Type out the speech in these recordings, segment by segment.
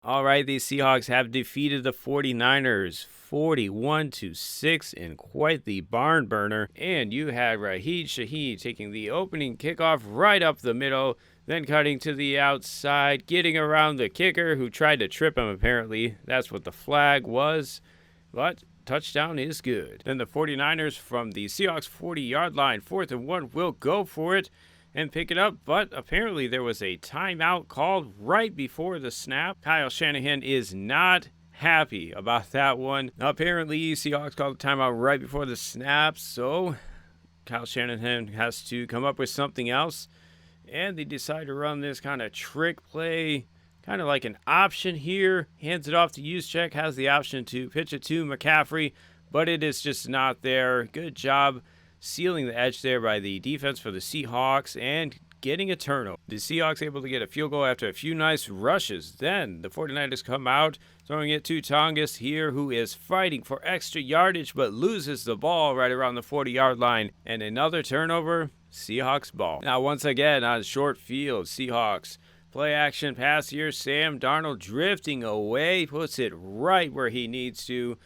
All right, the Seahawks have defeated the 49ers 41-6 in quite the barn burner. And you had Rashid Shaheed taking the opening kickoff right up the middle, then cutting to the outside, getting around the kicker who tried to trip him apparently. That's what the flag was. But touchdown is good. Then the 49ers from the Seahawks 40-yard line, 4th and 1, will go for it and pick it up, but apparently there was a timeout called right before the snap. Kyle Shanahan is not happy about that one. Apparently, Seahawks called the timeout right before the snap, so Kyle Shanahan has to come up with something else, and they decide to run this kind of trick play, kind of like an option here. Hands it off to Juszczyk, has the option to pitch it to McCaffrey, but it is just not there. Good job sealing the edge there by the defense for the Seahawks and getting a turnover. The Seahawks able to get a field goal after a few nice rushes. Then the 49ers come out, throwing it to Tongas here, who is fighting for extra yardage but loses the ball right around the 40-yard line. And another turnover, Seahawks ball. Now once again on short field, Seahawks play action pass here. Sam Darnold drifting away, puts it right where he needs to.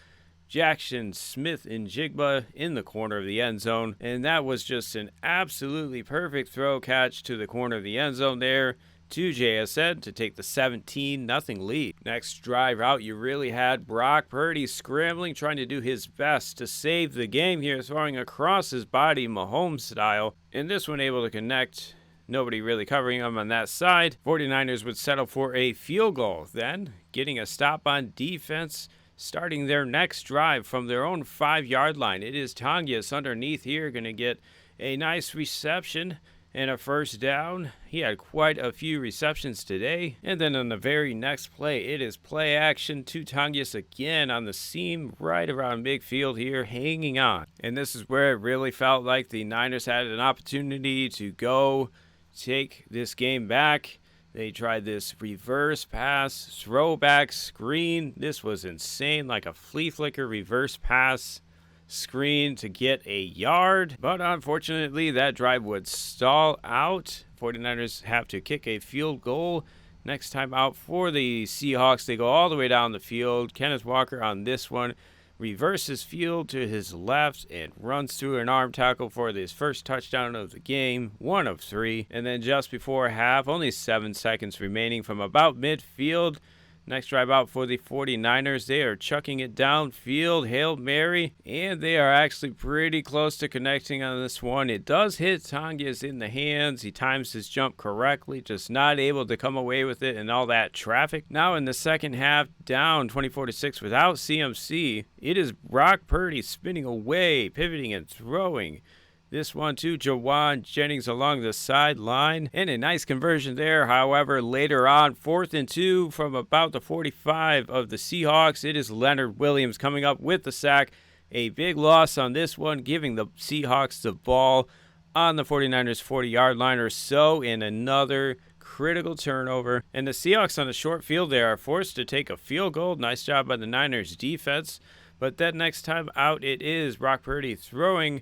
Jackson Smith and Jigba in the corner of the end zone. And that was just an absolutely perfect throw catch to the corner of the end zone there to JSN to take the 17-0 lead. Next drive out, you really had Brock Purdy scrambling, trying to do his best to save the game here, throwing across his body Mahomes style. And this one able to connect. Nobody really covering him on that side. 49ers would settle for a field goal. Then getting a stop on defense, starting their next drive from their own 5-yard line. It is Tongas underneath here, going to get a nice reception and a first down. He had quite a few receptions today. And then on the very next play, it is play action to Tongas again on the seam right around midfield here, hanging on. And this is where it really felt like the Niners had an opportunity to go take this game back. They tried this reverse pass, throwback screen. This was insane, like a flea flicker reverse pass screen to get a yard. But unfortunately, that drive would stall out. 49ers have to kick a field goal. Next time out for the Seahawks, they go all the way down the field. Kenneth Walker on this one reverses field to his left and runs through an arm tackle for his first touchdown of the game, 1 of 3. And then just before half, only 7 seconds remaining from about midfield. Next drive out for the 49ers, they are chucking it downfield, Hail Mary, and they are actually pretty close to connecting on this one. It does hit Tongas in the hands. He times his jump correctly, just not able to come away with it in all that traffic. Now in the second half, down 24-6 without CMC, it is Brock Purdy spinning away, pivoting and throwing. This one to Jawan Jennings along the sideline. And a nice conversion there. However, later on, 4th and 2 from about the 45 of the Seahawks. It is Leonard Williams coming up with the sack. A big loss on this one, giving the Seahawks the ball on the 49ers 40-yard line or so in another critical turnover. And the Seahawks on the short field, they are forced to take a field goal. Nice job by the Niners defense. But then next time out, it is Brock Purdy throwing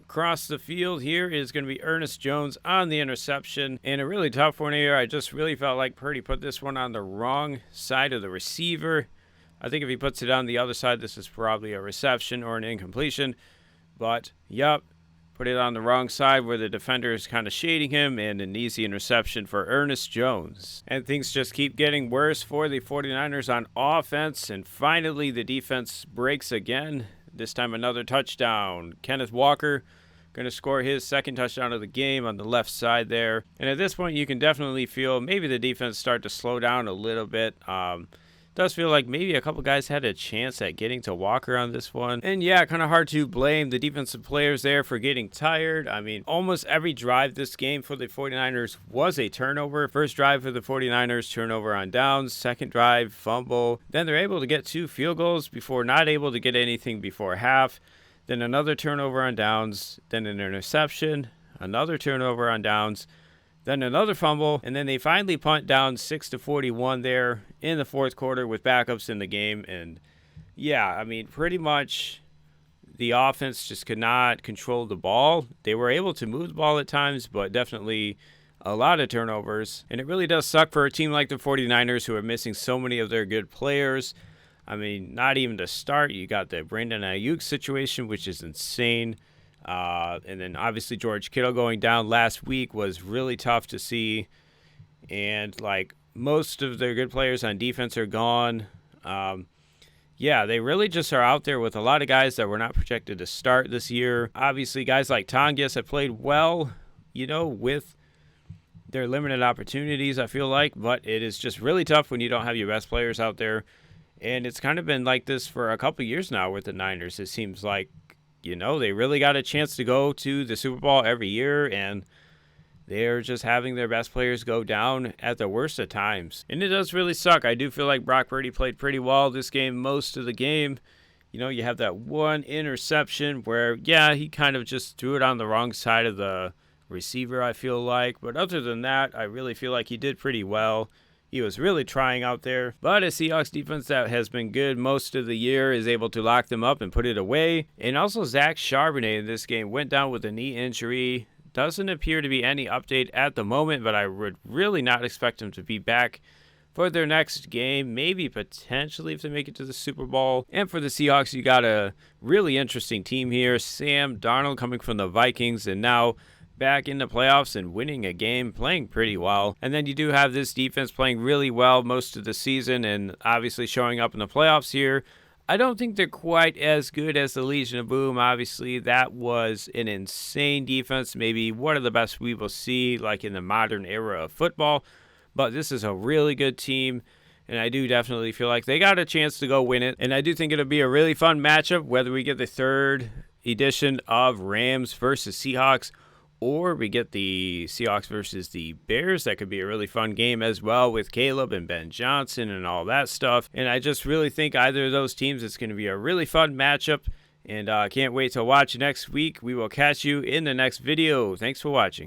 across the field. Here is going to be Ernest Jones on the interception. And a really tough one here. I just really felt like Purdy put this one on the wrong side of the receiver. I think if he puts it on the other side, this is probably a reception or an incompletion. But, yep, put it on the wrong side where the defender is kind of shading him, and an easy interception for Ernest Jones. And things just keep getting worse for the 49ers on offense. And finally, the defense breaks again. This time another touchdown. Kenneth Walker going to score his second touchdown of the game on the left side there. And at this point, you can definitely feel maybe the defense start to slow down a little bit. Does feel like maybe a couple guys had a chance at getting to Walker on this one. And yeah, kind of hard to blame the defensive players there for getting tired. I mean, almost every drive this game for the 49ers was a turnover. First drive for the 49ers, turnover on downs. Second drive, fumble. Then they're able to get 2 field goals before not able to get anything before half. Then another turnover on downs. Then an interception. Another turnover on downs. Then another fumble, and then they finally punt down 6-41 there in the fourth quarter with backups in the game. And yeah, I mean, pretty much the offense just could not control the ball. They were able to move the ball at times, but definitely a lot of turnovers. And it really does suck for a team like the 49ers, who are missing so many of their good players. I mean, not even to start, you got the Brandon Ayuk situation, which is insane. And then obviously George Kittle going down last week was really tough to see. And like most of their good players on defense are gone. Yeah, they really just are out there with a lot of guys that were not projected to start this year. Obviously, guys like Tongas have played well, with their limited opportunities, I feel like. But it is just really tough when you don't have your best players out there. And it's kind of been like this for a couple years now with the Niners. It seems like, they really got a chance to go to the Super Bowl every year, and they're just having their best players go down at the worst of times. And it does really suck. I do feel like Brock Purdy played pretty well this game, most of the game. You have that one interception where, he kind of just threw it on the wrong side of the receiver, I feel like. But other than that, I really feel like he did pretty well. He was really trying out there. But a Seahawks defense that has been good most of the year is able to lock them up and put it away. And also Zach Charbonnet in this game went down with a knee injury. Doesn't appear to be any update at the moment, but I would really not expect him to be back for their next game. Maybe potentially if they make it to the Super Bowl. And for the Seahawks, you got a really interesting team here. Sam Darnold coming from the Vikings and now back in the playoffs and winning a game, playing pretty well. And then you do have this defense playing really well most of the season and obviously showing up in the playoffs here. I don't think they're quite as good as the Legion of Boom. Obviously, that was an insane defense, maybe one of the best we will see like in the modern era of football. But this is a really good team, and I do definitely feel like they got a chance to go win it. And I do think it'll be a really fun matchup, whether we get the third edition of Rams versus Seahawks, or we get the Seahawks versus the Bears. That could be a really fun game as well with Caleb and Ben Johnson and all that stuff. And I just really think either of those teams, it's going to be a really fun matchup. And I can't wait to watch next week. We will catch you in the next video. Thanks for watching.